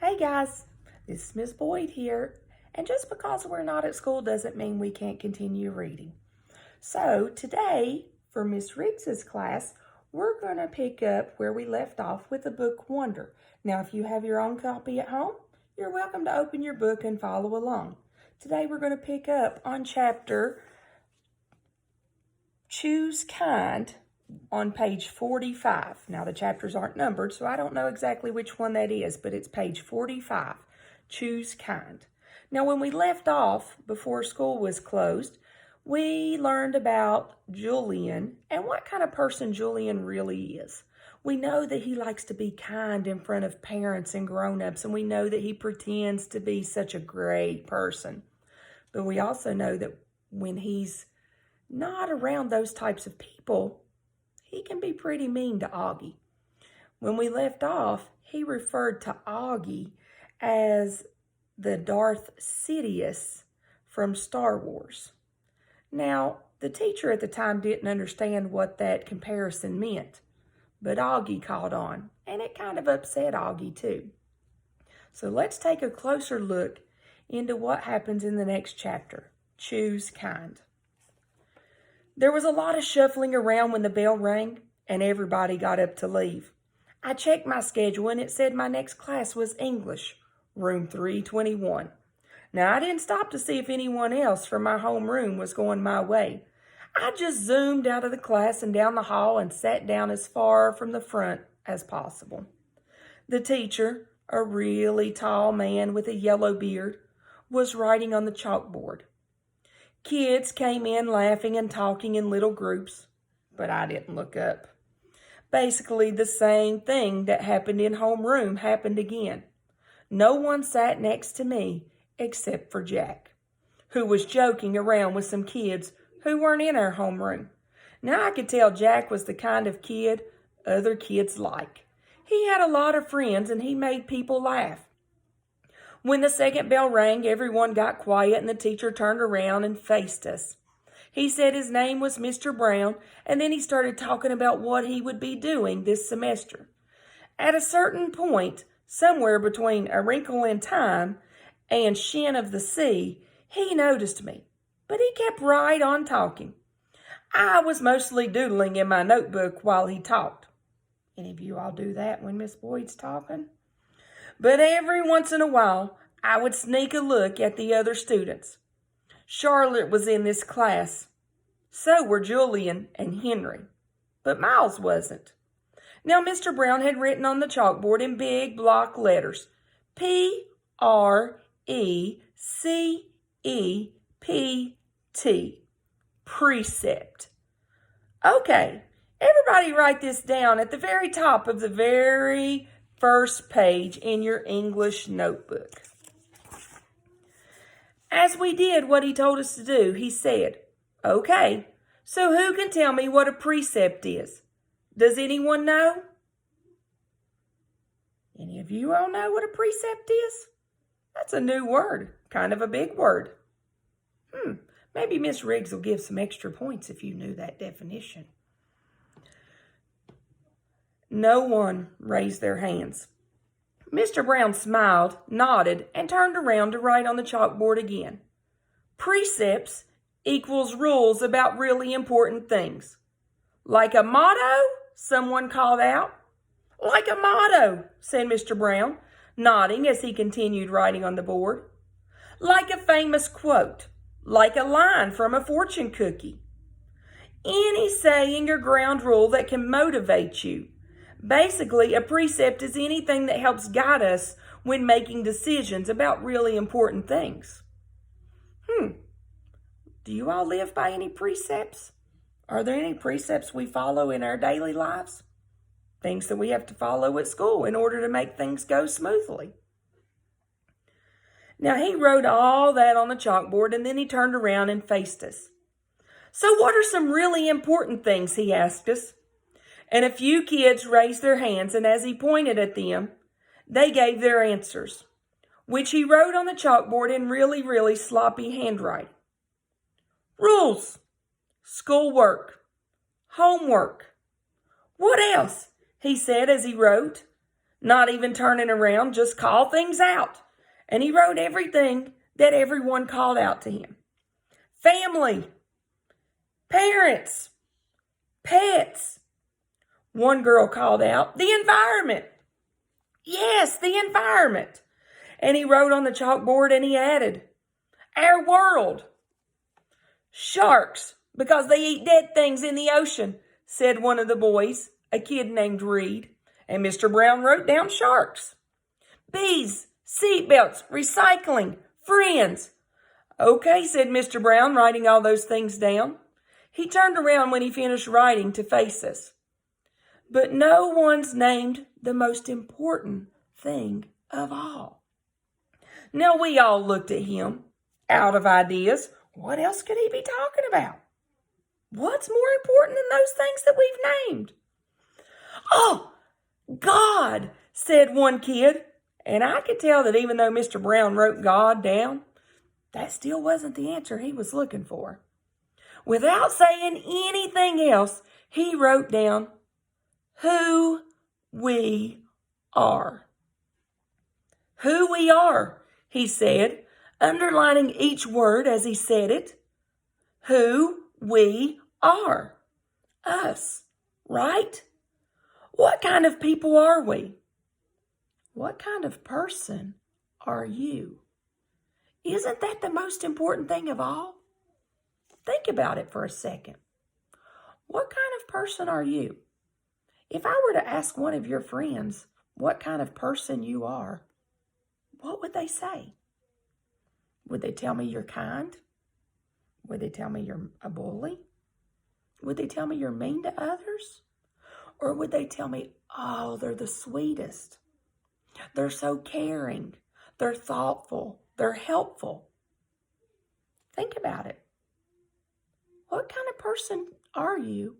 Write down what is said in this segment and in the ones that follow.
Hey guys, this is Miss Boyd here, and just because we're not at school doesn't mean we can't continue reading. So today, for Miss Riggs's class, we're going to pick up where we left off with the book Wonder. Now, if you have your own copy at home, you're welcome to open your book and follow along. Today we're going to pick up on chapter Choose Kind on page 45. Now, the chapters aren't numbered, so I don't know exactly which one that is, but it's page 45, Choose Kind. Now, when we left off before school was closed, we learned about Julian and what kind of person Julian really is. We know that he likes to be kind in front of parents and grown-ups, and we know that he pretends to be such a great person. But we also know that when he's not around those types of people, he can be pretty mean to Auggie. When we left off, he referred to Auggie as the Darth Sidious from Star Wars. Now, the teacher at the time didn't understand what that comparison meant, but Auggie caught on, and it kind of upset Auggie too. So let's take a closer look into what happens in the next chapter, Choose Kind. There was a lot of shuffling around when the bell rang and everybody got up to leave. I checked my schedule and it said my next class was English, room 321. Now, I didn't stop to see if anyone else from my homeroom was going my way. I just zoomed out of the class and down the hall and sat down as far from the front as possible. The teacher, a really tall man with a yellow beard, was writing on the chalkboard. Kids came in laughing and talking in little groups, but I didn't look up. Basically, the same thing that happened in homeroom happened again. No one sat next to me except for Jack, who was joking around with some kids who weren't in our homeroom. Now, I could tell Jack was the kind of kid other kids like. He had a lot of friends and he made people laugh. When the second bell rang, everyone got quiet and the teacher turned around and faced us. He said his name was Mr. Brown, and then he started talking about what he would be doing this semester. At a certain point, somewhere between A Wrinkle in Time and Shin of the Sea, he noticed me, but he kept right on talking. I was mostly doodling in my notebook while he talked. Any of you all do that when Miss Boyd's talking? But every once in a while, I would sneak a look at the other students. Charlotte was in this class. So were Julian and Henry. But Miles wasn't. Now, Mr. Brown had written on the chalkboard in big block letters, P-R-E-C-E-P-T, precept. Okay, everybody write this down at the very top of the very first page in your English notebook. As we did what he told us to do, he said, "Okay, so who can tell me what a precept is? Does anyone know?" Any of you all know what a precept is? That's a new word, kind of a big word. Maybe Miss Riggs will give some extra points if you knew that definition. No one raised their hands. Mr. Brown smiled, nodded, and turned around to write on the chalkboard again. Precepts equals rules about really important things. Like a motto? Someone called out. Like a motto, said Mr. Brown, nodding as he continued writing on the board. Like a famous quote. Like a line from a fortune cookie. Any saying or ground rule that can motivate you. Basically, a precept is anything that helps guide us when making decisions about really important things. Do you all live by any precepts? Are there any precepts we follow in our daily lives? Things that we have to follow at school in order to make things go smoothly. Now, he wrote all that on the chalkboard and then he turned around and faced us. So what are some really important things, he asked us. And a few kids raised their hands, and as he pointed at them, they gave their answers, which he wrote on the chalkboard in really, really sloppy handwriting. Rules, schoolwork, homework. What else? He said as he wrote. not even turning around, just call things out. And he wrote everything that everyone called out to him. Family, parents, pets. One girl called out, the environment. Yes, the environment. And he wrote on the chalkboard and he added, our world. Sharks, because they eat dead things in the ocean, said one of the boys, a kid named Reed. And Mr. Brown wrote down sharks. Bees, seatbelts, recycling, friends. Okay, said Mr. Brown, writing all those things down. He turned around when he finished writing to face us. But no one's named the most important thing of all. Now we all looked at him, out of ideas. What else could he be talking about? What's more important than those things that we've named? Oh, God, said one kid. And I could tell that even though Mr. Brown wrote God down, that still wasn't the answer he was looking for. Without saying anything else, he wrote down who we are. Who we are, he said, underlining each word as he said it. Who we are. Us, right? What kind of people are we? What kind of person are you? Isn't that the most important thing of all? Think about it for a second. What kind of person are you? If I were to ask one of your friends what kind of person you are, what would they say? Would they tell me you're kind? Would they tell me you're a bully? Would they tell me you're mean to others? Or would they tell me, oh, they're the sweetest. They're so caring. They're thoughtful. They're helpful. Think about it. What kind of person are you?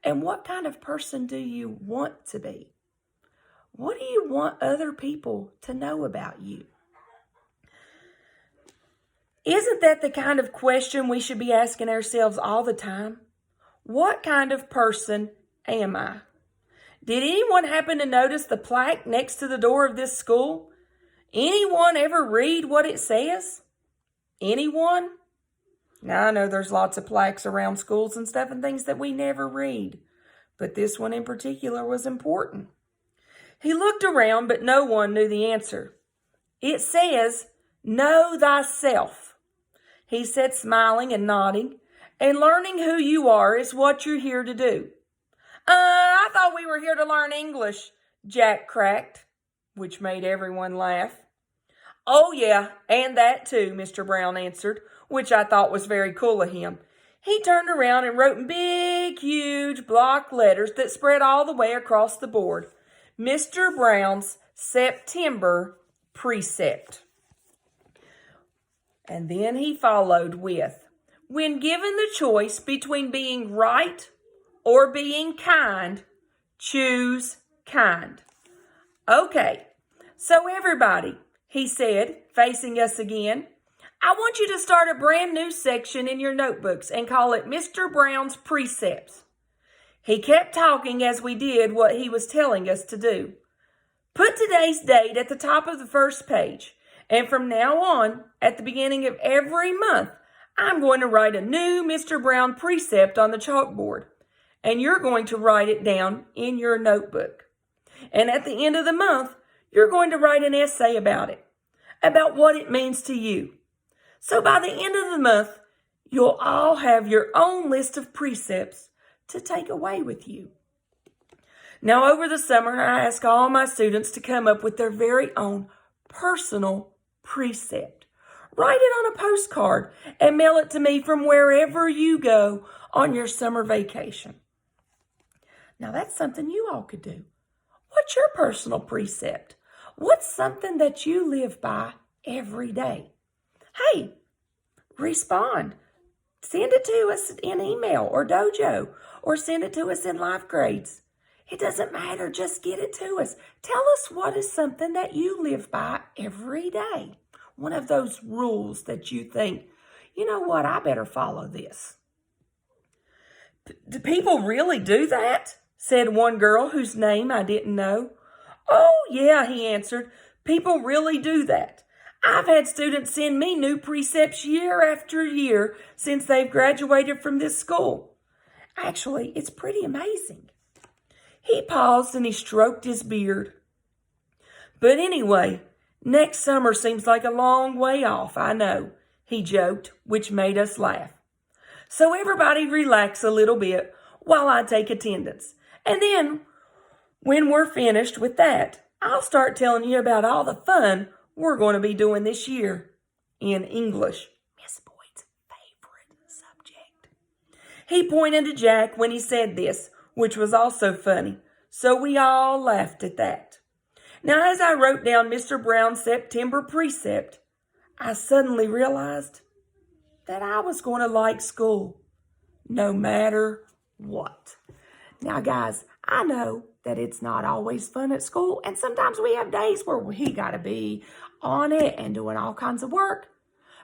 And what kind of person do you want to be? What do you want other people to know about you? Isn't that the kind of question we should be asking ourselves all the time? What kind of person am I? Did anyone happen to notice the plaque next to the door of this school? Anyone ever read what it says? Anyone? Now, I know there's lots of plaques around schools and stuff and things that we never read, but this one in particular was important. He looked around, but no one knew the answer. It says, know thyself. He said, smiling and nodding, and learning who you are is what you're here to do. I thought we were here to learn English, Jack cracked, which made everyone laugh. Oh, yeah, and that too, Mr. Brown answered, which I thought was very cool of him. He turned around and wrote in big, huge block letters that spread all the way across the board, Mr. Brown's September Precept. And then he followed with, when given the choice between being right or being kind, choose kind. Okay, so everybody, he said, facing us again, I want you to start a brand new section in your notebooks and call it Mr. Brown's Precepts. He kept talking as we did what he was telling us to do. Put today's date at the top of the first page, and from now on, at the beginning of every month, I'm going to write a new Mr. Brown precept on the chalkboard, and you're going to write it down in your notebook. And at the end of the month, you're going to write an essay about it, about what it means to you. So by the end of the month, you'll all have your own list of precepts to take away with you. Now, over the summer, I ask all my students to come up with their very own personal precept. Write it on a postcard and mail it to me from wherever you go on your summer vacation. Now, that's something you all could do. What's your personal precept? What's something that you live by every day? Hey, respond. Send it to us in email or Dojo, or send it to us in Life Grades. It doesn't matter. Just get it to us. Tell us what is something that you live by every day. One of those rules that you think, you know what, I better follow this. Do people really do that? Said one girl whose name I didn't know. Oh, yeah, he answered. People really do that. I've had students send me new precepts year after year since they've graduated from this school. Actually, it's pretty amazing. He paused and he stroked his beard. But anyway, next summer seems like a long way off, I know, he joked, which made us laugh. So everybody relax a little bit while I take attendance. And then, when we're finished with that, I'll start telling you about all the fun we're going to be doing this year in English, Miss Boyd's favorite subject. He pointed to Jack when he said this, which was also funny, so we all laughed at that. Now, as I wrote down Mr. Brown's September precept, I suddenly realized that I was going to like school, no matter what. Now, guys, I know that it's not always fun at school, and sometimes we have days where we got to be on it and doing all kinds of work.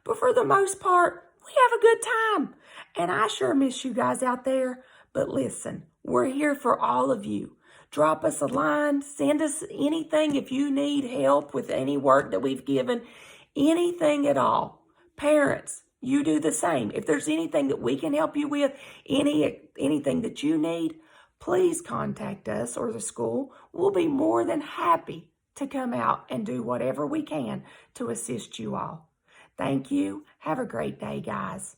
But for the most part, we have a good time. And I sure miss you guys out there. But listen, we're here for all of you. Drop us a line, send us anything if you need help with any work that we've given, anything at all. Parents, you do the same. If there's anything that we can help you with, anything that you need, please contact us or the school. We'll be more than happy to come out and do whatever we can to assist you all. Thank you. Have a great day, guys.